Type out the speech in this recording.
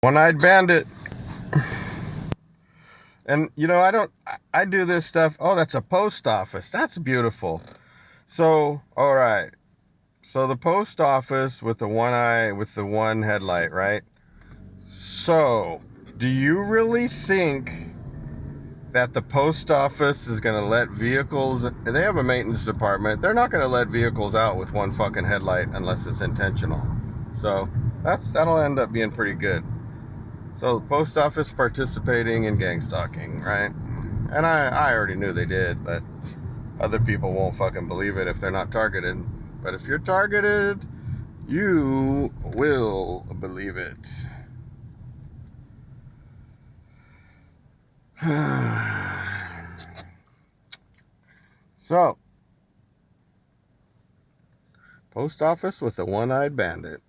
One-eyed bandit. And you know, I do this stuff. Oh, that's a post office. That's beautiful. So, all right. So the post office with the one eye, with the one headlight, right? So, do you really think that the post office is going to let vehicles, they have a maintenance department, they're not going to let vehicles out with one fucking headlight unless it's intentional. So, that'll end up being pretty good. So, the post office participating in gang stalking, right? And I already knew they did, but other people won't fucking believe it if they're not targeted. But if you're targeted, you will believe it. So, post office with the one-eyed bandit.